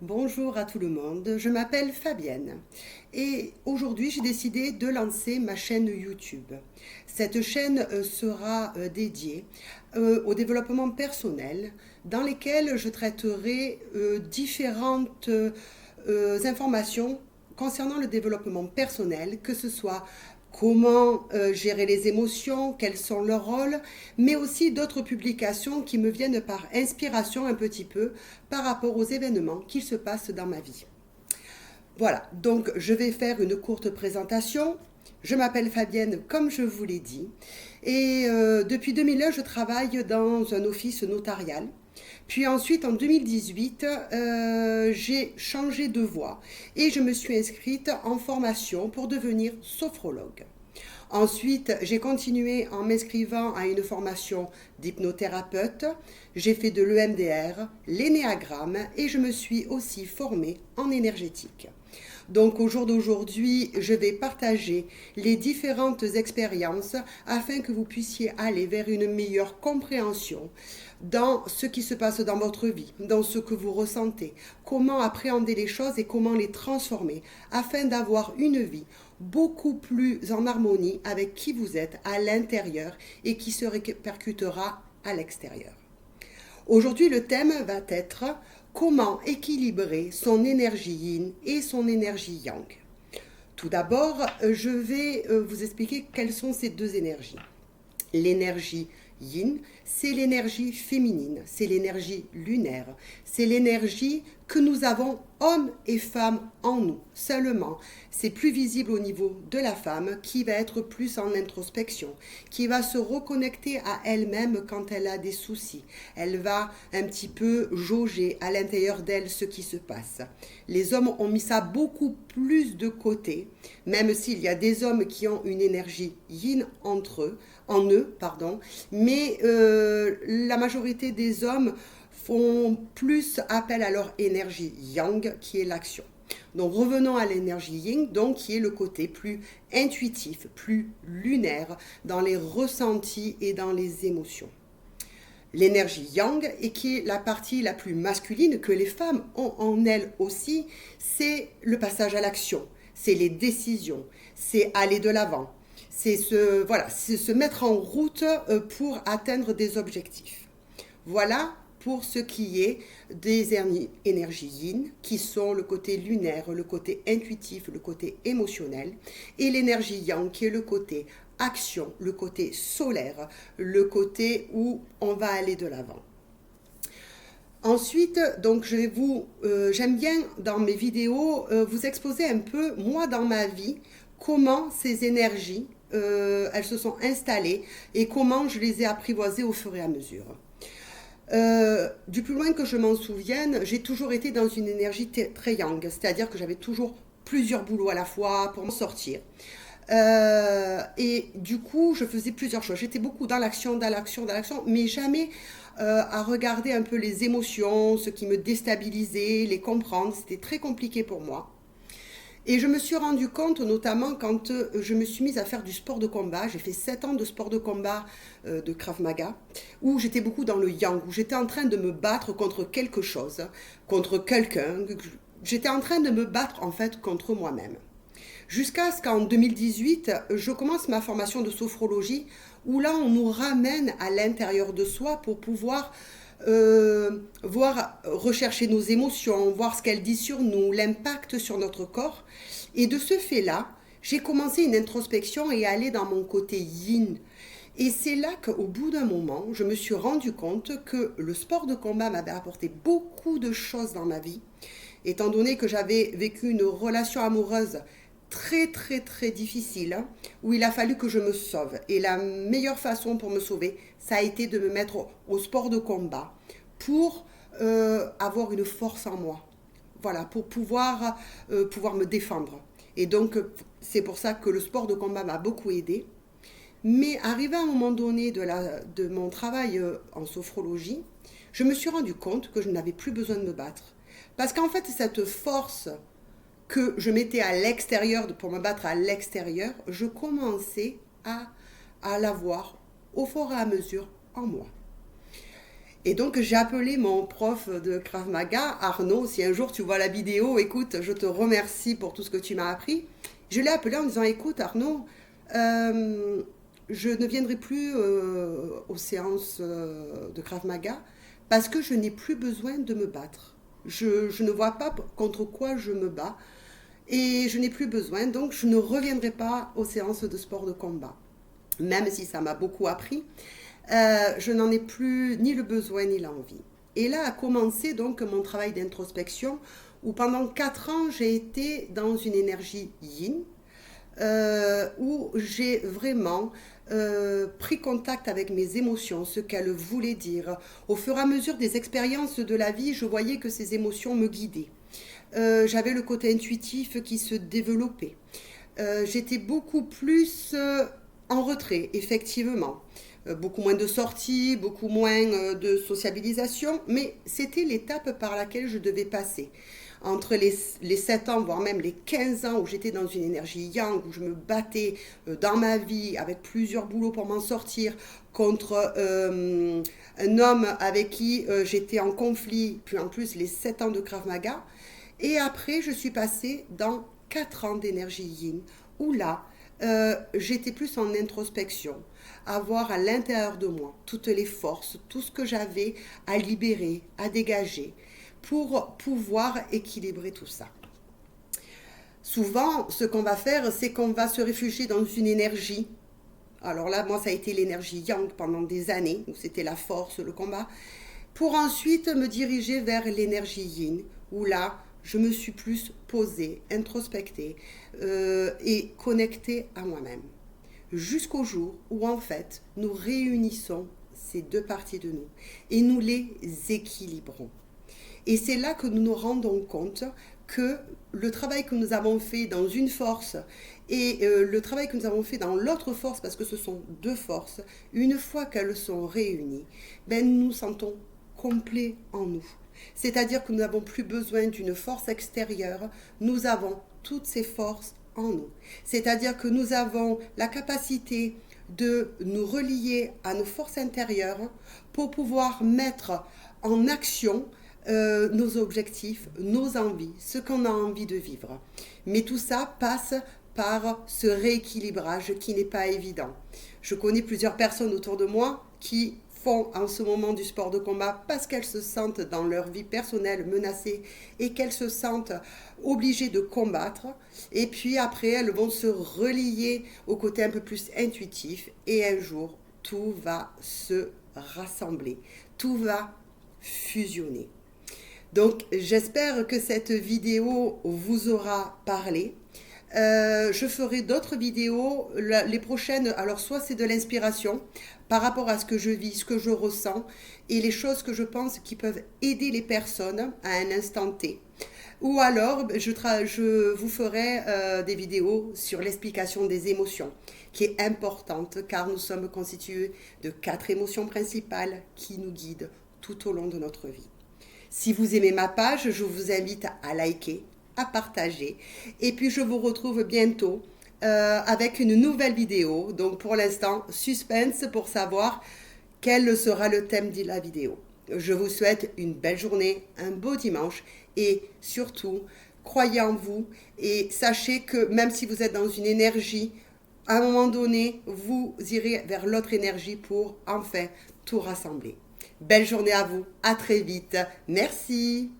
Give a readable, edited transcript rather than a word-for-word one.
Bonjour à tout le monde, je m'appelle Fabienne et aujourd'hui j'ai décidé de lancer ma chaîne YouTube. Cette chaîne sera dédiée au développement personnel dans lesquelles je traiterai différentes informations concernant le développement personnel, que ce soit comment gérer les émotions, quels sont leurs rôles, mais aussi d'autres publications qui me viennent par inspiration un petit peu par rapport aux événements qui se passent dans ma vie. Voilà, donc je vais faire une courte présentation. Je m'appelle Fabienne, comme je vous l'ai dit, et depuis 2001, je travaille dans un office notarial. Puis ensuite, en 2018, j'ai changé de voie et je me suis inscrite en formation pour devenir sophrologue. Ensuite, j'ai continué en m'inscrivant à une formation d'hypnothérapeute. J'ai fait de l'EMDR, l'énéagramme et je me suis aussi formée en énergétique. Donc au jour d'aujourd'hui, je vais partager les différentes expériences afin que vous puissiez aller vers une meilleure compréhension dans ce qui se passe dans votre vie, dans ce que vous ressentez, comment appréhender les choses et comment les transformer afin d'avoir une vie beaucoup plus en harmonie avec qui vous êtes à l'intérieur et qui se répercutera à l'extérieur. Aujourd'hui, le thème va être comment équilibrer son énergie yin et son énergie yang. Tout d'abord, je vais vous expliquer quelles sont ces deux énergies. L'énergie yin, c'est l'énergie féminine, c'est l'énergie lunaire, c'est l'énergie que nous avons hommes et femmes en nous. Seulement, c'est plus visible au niveau de la femme qui va être plus en introspection, qui va se reconnecter à elle-même quand elle a des soucis. Elle va un petit peu jauger à l'intérieur d'elle ce qui se passe. Les hommes ont mis ça beaucoup plus de côté, même s'il y a des hommes qui ont une énergie yin en eux, mais la majorité des hommes font plus appel à leur énergie yang qui est l'action. Donc revenons à l'énergie yin, donc qui est le côté plus intuitif, plus lunaire dans les ressentis et dans les émotions. L'énergie yang, et qui est la partie la plus masculine que les femmes ont en elles aussi, c'est le passage à l'action, c'est les décisions, c'est aller de l'avant, c'est se mettre en route pour atteindre des objectifs. Voilà pour ce qui est des énergies yin, qui sont le côté lunaire, le côté intuitif, le côté émotionnel, et l'énergie yang, qui est le côté action, le côté solaire, le côté où on va aller de l'avant. Ensuite, donc j'aime bien dans mes vidéos vous exposer un peu, moi dans ma vie, comment ces énergies, elles se sont installées et comment je les ai apprivoisées au fur et à mesure. Du plus loin que je m'en souvienne, j'ai toujours été dans une énergie très yang, c'est-à-dire que j'avais toujours plusieurs boulots à la fois pour m'en sortir. Et du coup, je faisais plusieurs choses. J'étais beaucoup dans l'action, mais jamais à regarder un peu les émotions, ce qui me déstabilisait, les comprendre. C'était très compliqué pour moi. Et je me suis rendu compte, notamment quand je me suis mise à faire du sport de combat. J'ai fait 7 ans de sport de combat de Krav Maga, où j'étais beaucoup dans le yang, où j'étais en train de me battre contre quelque chose, contre quelqu'un. J'étais en train de me battre en fait contre moi-même. Jusqu'à ce qu'en 2018, je commence ma formation de sophrologie, où là on nous ramène à l'intérieur de soi pour pouvoir rechercher nos émotions, voir ce qu'elles disent sur nous, l'impact sur notre corps. Et de ce fait-là, j'ai commencé une introspection et aller dans mon côté yin. Et c'est là qu'au bout d'un moment, je me suis rendu compte que le sport de combat m'avait apporté beaucoup de choses dans ma vie, étant donné que j'avais vécu une relation amoureuse très très très difficile, où il a fallu que je me sauve. Et la meilleure façon pour me sauver, ça a été de me mettre au sport de combat pour avoir une force en moi. Voilà, pour pouvoir me défendre. Et donc, c'est pour ça que le sport de combat m'a beaucoup aidé. Mais arrivé à un moment donné de mon travail en sophrologie, je me suis rendu compte que je n'avais plus besoin de me battre. Parce qu'en fait, cette force que je mettais à l'extérieur pour me battre à l'extérieur, je commençais à l'avoir au fur et à mesure en moi. Et donc j'ai appelé mon prof de Krav Maga, Arnaud. Si un jour tu vois la vidéo, écoute, je te remercie pour tout ce que tu m'as appris. Je l'ai appelé en disant, écoute Arnaud, euh, je ne viendrai plus aux séances de Krav Maga parce que je n'ai plus besoin de me battre. Je ne vois pas contre quoi je me bats et je n'ai plus besoin, donc je ne reviendrai pas aux séances de sport de combat. Même si ça m'a beaucoup appris, je n'en ai plus ni le besoin ni l'envie. Et là a commencé donc mon travail d'introspection où pendant 4 ans j'ai été dans une énergie yin, où j'ai vraiment pris contact avec mes émotions, ce qu'elles voulaient dire. Au fur et à mesure des expériences de la vie, je voyais que ces émotions me guidaient. J'avais le côté intuitif qui se développait. J'étais beaucoup plus en retrait, effectivement. Beaucoup moins de sorties, beaucoup moins de sociabilisation, mais c'était l'étape par laquelle je devais passer. Entre les 7 ans, voire même les 15 ans où j'étais dans une énergie yang, où je me battais dans ma vie avec plusieurs boulots pour m'en sortir, contre un homme avec qui j'étais en conflit, puis en plus les 7 ans de Krav Maga. Et après, je suis passée dans 4 ans d'énergie yin, où là, j'étais plus en introspection, à voir à l'intérieur de moi toutes les forces, tout ce que j'avais à libérer, à dégager, pour pouvoir équilibrer tout ça. Souvent, ce qu'on va faire, c'est qu'on va se réfugier dans une énergie. Alors là, moi, ça a été l'énergie yang pendant des années, où c'était la force, le combat, pour ensuite me diriger vers l'énergie yin, où là, je me suis plus posée, introspectée et connectée à moi-même. Jusqu'au jour où en fait nous réunissons ces deux parties de nous et nous les équilibrons. Et c'est là que nous nous rendons compte que le travail que nous avons fait dans une force et le travail que nous avons fait dans l'autre force, parce que ce sont deux forces, une fois qu'elles sont réunies, ben nous nous sentons complets en nous. C'est-à-dire que nous n'avons plus besoin d'une force extérieure, nous avons toutes ces forces en nous. C'est-à-dire que nous avons la capacité de nous relier à nos forces intérieures pour pouvoir mettre en action nos objectifs, nos envies, ce qu'on a envie de vivre. Mais tout ça passe par ce rééquilibrage qui n'est pas évident. Je connais plusieurs personnes autour de moi qui font en ce moment du sport de combat parce qu'elles se sentent dans leur vie personnelle menacées et qu'elles se sentent obligées de combattre. Et puis après, elles vont se relier au côté un peu plus intuitif et un jour, tout va se rassembler, tout va fusionner. Donc j'espère que cette vidéo vous aura parlé. Je ferai d'autres vidéos, les prochaines, alors soit c'est de l'inspiration par rapport à ce que je vis, ce que je ressens et les choses que je pense qui peuvent aider les personnes à un instant T. Ou alors je vous ferai des vidéos sur l'explication des émotions, qui est importante car nous sommes constitués de 4 émotions principales qui nous guident tout au long de notre vie. Si vous aimez ma page, je vous invite à liker, à partager. Et puis je vous retrouve bientôt avec une nouvelle vidéo. Donc pour l'instant, suspense pour savoir quel sera le thème de la vidéo. Je vous souhaite une belle journée, un beau dimanche et surtout, croyez en vous et sachez que même si vous êtes dans une énergie, à un moment donné, vous irez vers l'autre énergie pour enfin tout rassembler. Belle journée à vous, à très vite. Merci.